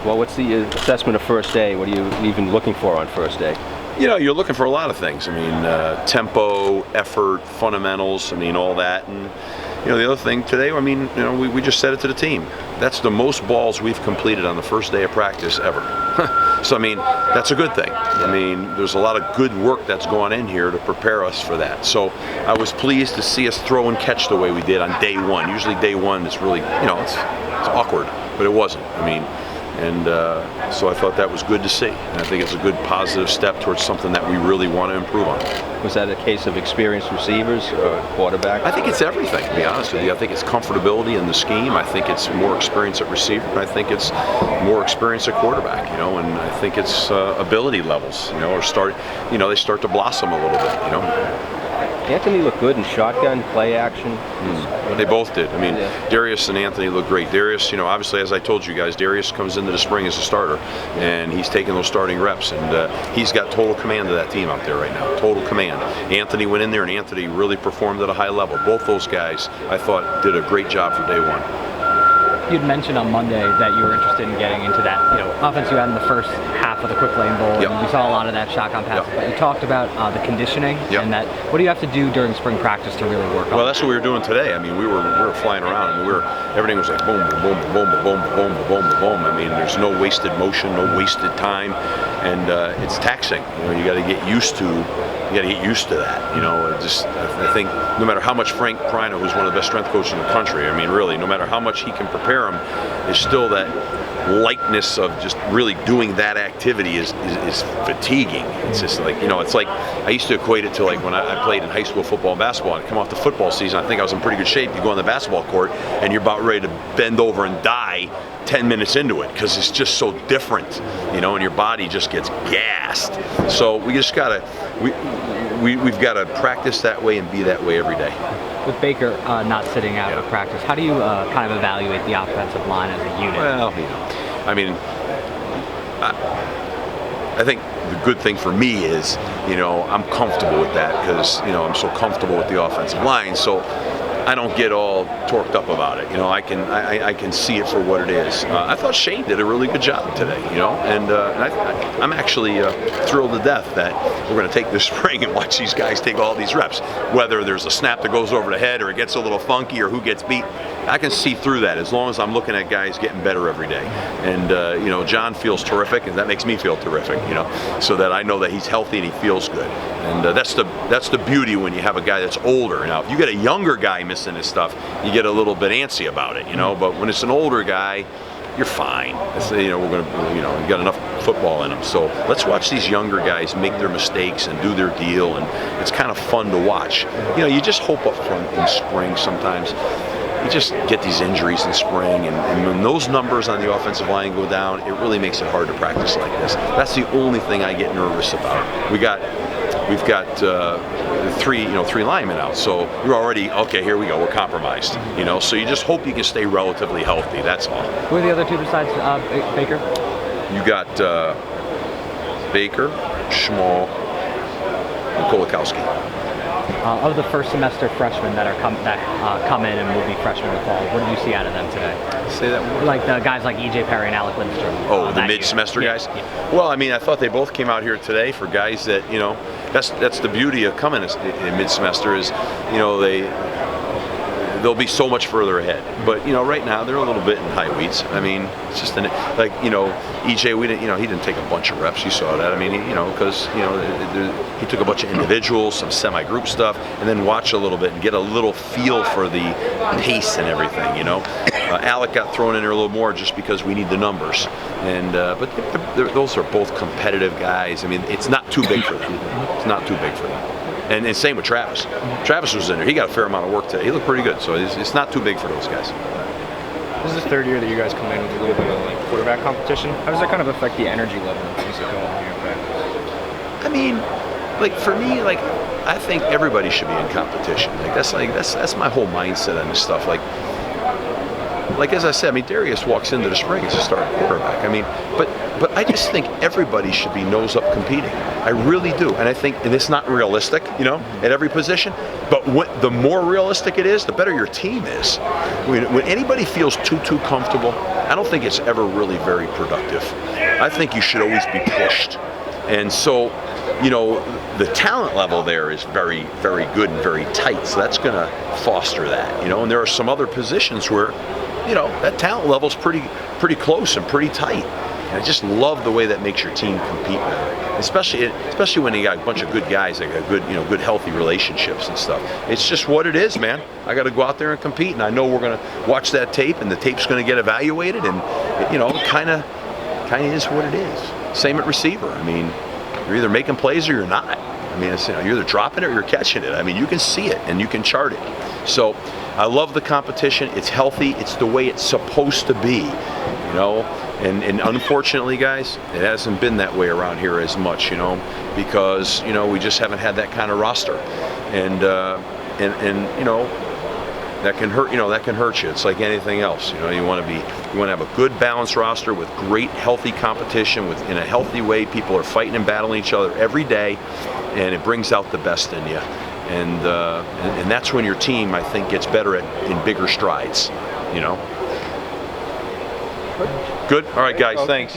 Well, what's the assessment of first day? What are you even looking for on first day? You know, you're looking for a lot of things. I mean, tempo, effort, fundamentals, I mean, all that. And, you know, the other thing today, I mean, you know, we just said it to the team. That's the most balls we've completed on the first day of practice ever. So, I mean, that's a good thing. I mean, there's a lot of good work that's gone in here to prepare us for that. So I was pleased to see us throw and catch the way we did on day one. Usually day one is really, you know, it's awkward, but it wasn't. I mean, and so I thought that was good to see. And I think it's a good positive step towards something that we really want to improve on. Was that a case of experienced receivers or quarterback? I think it's everything, to be honest with you. I think it's comfortability in the scheme. I think it's more experience at receiver. And I think it's more experience at quarterback, you know, and I think it's ability levels, you know, they start to blossom a little bit, you know. Anthony looked good in shotgun, play action. They both did. I mean, Darius and Anthony looked great. Darius, you know, obviously, as I told you guys, Darius comes into the spring as a starter, and he's taking those starting reps, and he's got total command of that team out there right now, total command. Anthony went in there, and Anthony really performed at a high level. Both those guys, I thought, did a great job for day one. You'd mentioned on Monday that you were interested in getting into that, you know, offense you had in the first half of the quick lane bowl, and we saw a lot of that shotgun passes. But you talked about the conditioning and that. What do you have to do during spring practice to really work on? Well, that's what we were doing today. I mean, we were flying around, and everything was like boom, boom, boom, boom, boom, boom, boom, boom, boom. I mean, there's no wasted motion, no wasted time, and it's taxing. You know, you got to get used to. You got to get used to that, you know. I think no matter how much Frank Prino, who's one of the best strength coaches in the country, I mean, really, no matter how much he can prepare him, there's still that likeness of just really doing that activity is fatiguing. It's just like, you know, it's like I used to equate it to like when I played in high school football and basketball. I'd come off the football season, I think I was in pretty good shape. You go on the basketball court and you're about ready to bend over and die 10 minutes into it because it's just so different, you know, and your body just gets gassed. So we just gotta we've got to practice that way and be that way every day. With Baker not sitting out of practice, how do you kind of evaluate the offensive line as a unit? Well, you know, I mean, I think the good thing for me is, you know, I'm comfortable with that because, you know, I'm so comfortable with the offensive line. So I don't get all torqued up about it. You know, I can see it for what it is. I thought Shane did a really good job today, you know, and I'm actually thrilled to death that we're going to take this spring and watch these guys take all these reps. Whether there's a snap that goes over the head or it gets a little funky or who gets beat, I can see through that as long as I'm looking at guys getting better every day. And, you know, John feels terrific, and that makes me feel terrific, you know, so that I know that he's healthy and he feels good. And that's the beauty when you have a guy that's older. Now, if you get a younger guy missing this stuff, you get a little bit antsy about it, you know, but when it's an older guy, you're fine. It's, you know, we're gonna, you know, you got enough football in them. So let's watch these younger guys make their mistakes and do their deal, and it's kind of fun to watch. You know, you just hope up front in spring sometimes. You just get these injuries in spring, and when those numbers on the offensive line go down, it really makes it hard to practice like this. That's the only thing I get nervous about. We've got three linemen out, so you're already okay. Here we go. We're compromised, you know. So you just hope you can stay relatively healthy. That's all. Who are the other two besides Baker? You got Baker, Schmall, and Kolakowski. Of the first semester freshmen that come in and will be freshmen in the fall, what did you see out of them today? Say that more. Like the guys like E.J. Perry and Alec Lindstrom. Oh, the mid-semester guys? Yeah. Well, I mean, I thought they both came out here today for guys that, you know, that's the beauty of coming in mid-semester is, you know, they'll be so much further ahead. But, you know, right now they're a little bit in high weeds. I mean, it's just like, you know, EJ, he didn't take a bunch of reps. You saw that. I mean, you know, because, you know, he took a bunch of individuals, some semi-group stuff, and then watch a little bit and get a little feel for the pace and everything, you know. Alec got thrown in there a little more just because we need the numbers. And but those are both competitive guys. I mean, it's not too big for them. It's not too big for them. And same with Travis. Travis was in there. He got a fair amount of work today. He looked pretty good. So it's not too big for those guys. This is the third year that you guys come in with a little bit of like quarterback competition. How does that kind of affect the energy level of things that go on here in practice? I mean, like for me, like I think everybody should be in competition. Like that's my whole mindset on this stuff. Like like as I said, I mean, Darius walks into the spring as a starting quarterback. I mean, but I just think everybody should be nose up competing. I really do, and I think, and it's not realistic, you know, at every position. But the more realistic it is, the better your team is. When anybody feels too comfortable, I don't think it's ever really very productive. I think you should always be pushed, and so, you know, the talent level there is very, very good and very tight. So that's going to foster that, you know. And there are some other positions where, you know, that talent level is pretty close and pretty tight. And I just love the way that makes your team compete better, especially when you got a bunch of good guys that got good, you know, good healthy relationships and stuff. It's just what it is, man. I got to go out there and compete, and I know we're going to watch that tape, and the tape's going to get evaluated, and you know, kind of is what it is. Same at receiver. I mean, you're either making plays or you're not. I mean, it's, you know, you're either dropping it or you're catching it. I mean, you can see it and you can chart it. So I love the competition. It's healthy. It's the way it's supposed to be, you know. And unfortunately, guys, it hasn't been that way around here as much, you know, because, you know, we just haven't had that kind of roster. And you know, that can hurt. You know, that can hurt you. It's like anything else. You know, you want to have a good balanced roster with great healthy competition, in a healthy way. People are fighting and battling each other every day, and it brings out the best in you. And that's when your team, I think, gets better in bigger strides. You know. Good. All right, guys. Thanks.